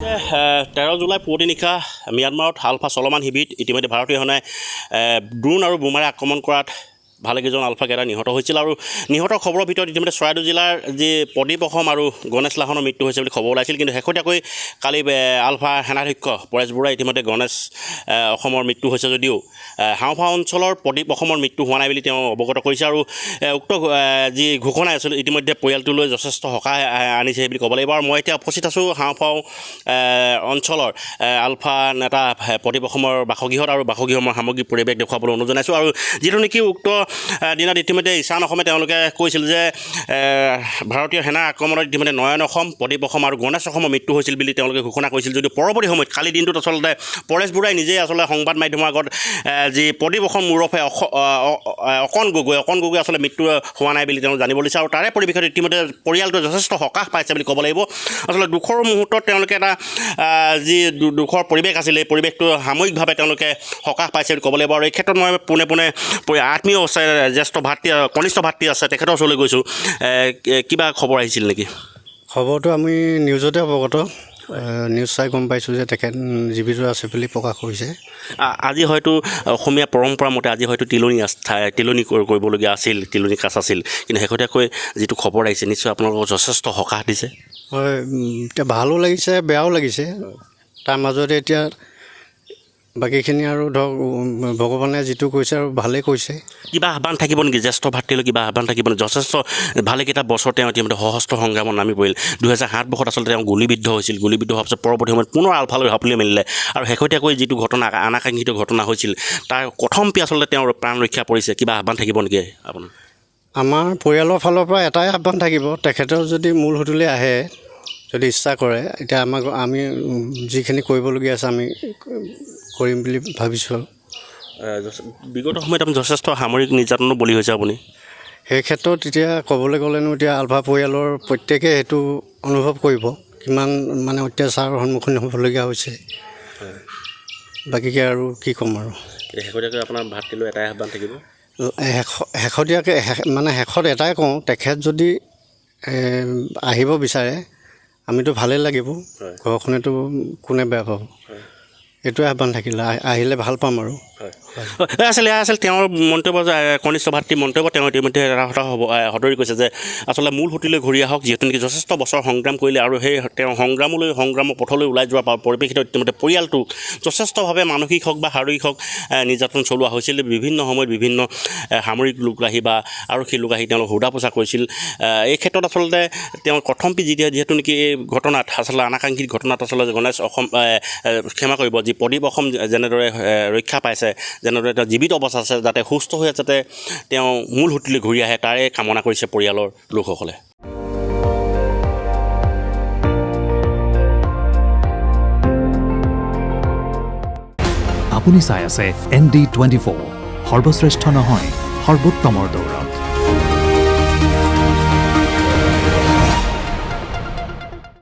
13 July পুৱতি নিশা ম্যানমাৰত আলফা চলমান শিবিৰত ইতিমধ্যে ভাৰতীয় সেনাই ড্ৰোন আৰু বোমাৰে আক্ৰমণ কৰাত ভালেকেইজন আলফা কেডাৰ নিহত হৈছিল আৰু নিহতৰ খবৰৰ ভিতৰত ইতিমধ্যে চৰাইদেউ জিলাৰ যি প্ৰদীপ অসম আৰু গণেশ লাহনৰ মৃত্যু হৈছে বুলি খবৰ ওলাইছিল। কিন্তু শেহতীয়াকৈ কালি আলফা সেনাধ্যক্ষ পৰেশ বৰুৱাই ইতিমধ্যে গণেশ অসমৰ মৃত্যু হৈছে যদিও হাওঁফাওঁ অঞ্চলৰ প্ৰদীপ অসমৰ মৃত্যু হোৱা নাই বুলি তেওঁ অৱগত কৰিছে আৰু উক্ত যি ঘোষণা আছিল ইতিমধ্যে পৰিয়ালটোলৈ যথেষ্ট সকাহ আনিছে বুলি ক'ব লাগিব। আৰু মই এতিয়া উপস্থিত আছোঁ হাওঁফাওঁ অঞ্চলৰ আলফা নেতা প্ৰদীপ অসমৰ বাসগৃহত আৰু বাসগৃহৰ সামগ্ৰিক পৰিৱেশ দেখুৱাবলৈ অনুৰোধ জনাইছোঁ। আৰু যিটো নেকি উক্ত দিনত ইতিমধ্যে ঈশান অসমে তেওঁলোকে কৈছিল যে ভাৰতীয় সেনা আক্ৰমণত ইতিমধ্যে নয়ন অসম, প্ৰদীপ অসম আৰু গণেশ অসমৰ মৃত্যু হৈছিল বুলি তেওঁলোকে ঘোষণা কৰিছিল। যদিও পৰৱৰ্তী সময়ত কালি দিনটোত আচলতে পৰেশ বৰুৱাই নিজেই আচলতে সংবাদ মাধ্যমৰ আগত যি প্ৰদীপ অসম ওৰফে অকণ গগৈ আচলতে মৃত্যু হোৱা নাই বুলি তেওঁ জানিব দিছে। আৰু তাৰে পৰিৱেশত ইতিমধ্যে পৰিয়ালটোৱে যথেষ্ট সকাহ পাইছে বুলি ক'ব লাগিব। আচলতে দুখৰ মুহূৰ্তত তেওঁলোকে এটা যি দুখৰ পৰিৱেশ আছিল এই পৰিৱেশটো সাময়িকভাৱে তেওঁলোকে সকাহ পাইছে বুলি ক'ব লাগিব। আৰু এই ক্ষেত্ৰত মই পোনে আত্মীয় জ্যেষ্ঠ ভাতৃ কনিষ্ঠ ভাতৃ আছে তেখেতৰ ওচৰলৈ গৈছোঁ। কিবা খবৰ আহিছিল নেকি? খবৰটো আমি নিউজতে অৱগত, নিউজ চাই গম পাইছোঁ যে তেখেত জীৱিত আছে বুলি প্ৰকাশ কৰিছে। আজি হয়তো অসমীয়া পৰম্পৰা মতে আজি হয়তো তিলনি কৰিবলগীয়া আছিল, তিলনি কাজ আছিল, কিন্তু শেহতীয়াকৈ যিটো খবৰ আহিছে নিশ্চয় আপোনালোকক যথেষ্ট সকাহ দিছে। হয়, এতিয়া ভালো লাগিছে বেয়াও লাগিছে। তাৰ মাজতে এতিয়া বাকীখিনি আৰু ধৰক ভগৱানে যিটো কৈছে আৰু ভালেই কৈছে। কিবা আহ্বান থাকিব নেকি জ্যেষ্ঠ ভাতৃলৈ? কিবা আহ্বান থাকিব নেকি? যথেষ্ট ভালেকেইটা বছৰ তেওঁ ইতিমধ্যে সশস্ত্ৰ সংগ্ৰামত নামি পৰিল। 2007 বৰ্ষত আচলতে তেওঁ গুলীবিদ্ধ হৈছিল। গুলীবিদ্ধ হোৱাৰ পিছত পৰৱৰ্তী সময়ত পুনৰ আলফালৈ সাপলি মেলিলে আৰু শেহতীয়াকৈ যিটো ঘটনা অনাকাংক্ষিত ঘটনা হৈছিল তাৰ কথমপি আচলতে তেওঁৰ প্ৰাণ ৰক্ষা পৰিছে। কিবা আহ্বান থাকিব নেকি আপোনাৰ? আমাৰ পৰিয়ালৰ ফালৰ পৰা এটাই আহ্বান থাকিব, তেখেতৰ যদি মূল সুঁতিলৈ আহে, যদি ইচ্ছা কৰে, এতিয়া আমি যিখিনি কৰিবলগীয়া আছে আমি কৰিম বুলি ভাবিছোঁ। বিগত সময়ত আপুনি যথেষ্ট সামৰিক নিৰ্যাতনো বলি হৈছে আপুনি। সেই ক্ষেত্ৰত এতিয়া ক'বলৈ গ'লেনো এতিয়া আলফা পৰিয়ালৰ প্ৰত্যেকে সেইটো অনুভৱ কৰিব কিমান মানে অত্যাচাৰৰ সন্মুখীন হ'বলগীয়া হৈছে। বাকীকে আৰু কি ক'ম আৰু। শেহতীয়াকৈ আপোনাৰ ভাতৃলৈ এটাই আহ্বান থাকিব, শেষত এটাই কওঁ, তেখেত যদি আহিব বিচাৰে আমিতো ভালেই লাগিব, ঘৰখনেতো কোনে বেয়া পাব। এইটোৱে আহ্বান থাকিলে আহিলে ভাল পাম আৰু। আছিল তেওঁৰ মন্তব্য, কনিষ্ঠ ভাতৃ মন্তব্য তেওঁ ইতিমধ্যে এটা কথা সদৰি কৈছে যে আচলতে মূল সুঁতিলৈ ঘূৰি আহক, যিহেতু নেকি যথেষ্ট বছৰ সংগ্ৰাম কৰিলে আৰু সেই তেওঁ সংগ্ৰামৰ পথলৈ ওলাই যোৱা পৰিপ্ৰেক্ষিতত ইতিমধ্যে পৰিয়ালটোক যথেষ্টভাৱে মানসিক হওক বা শাৰীৰিক হওক নিৰ্যাতন চলোৱা হৈছিল। বিভিন্ন সময়ত বিভিন্ন সামৰিক লোক আহি বা আৰক্ষী লোক আহি তেওঁলোক সোধা পোছা কৰিছিল। এই ক্ষেত্ৰত আচলতে তেওঁ কথমপি যিহেতু নেকি এই ঘটনাত আচলতে অনাকাংক্ষিত ঘটনাত আচলতে গণেশ অসম ক্ষমা কৰিব, যি প্ৰদীপ অসম যেনেদৰে ৰক্ষা পাইছে, যেনেদৰে তেওঁ জীৱিত অৱস্থা আছে, যাতে সুস্থ হৈ যাতে তেওঁ মূল সুঁতিলৈ ঘূৰি আহে তাৰে কামনা কৰিছে পৰিয়ালৰ লোকসকলে। আপুনি চাই আছে ND24, সৰ্বশ্ৰেষ্ঠ নহয় সৰ্বোত্তমৰ দৌৰা।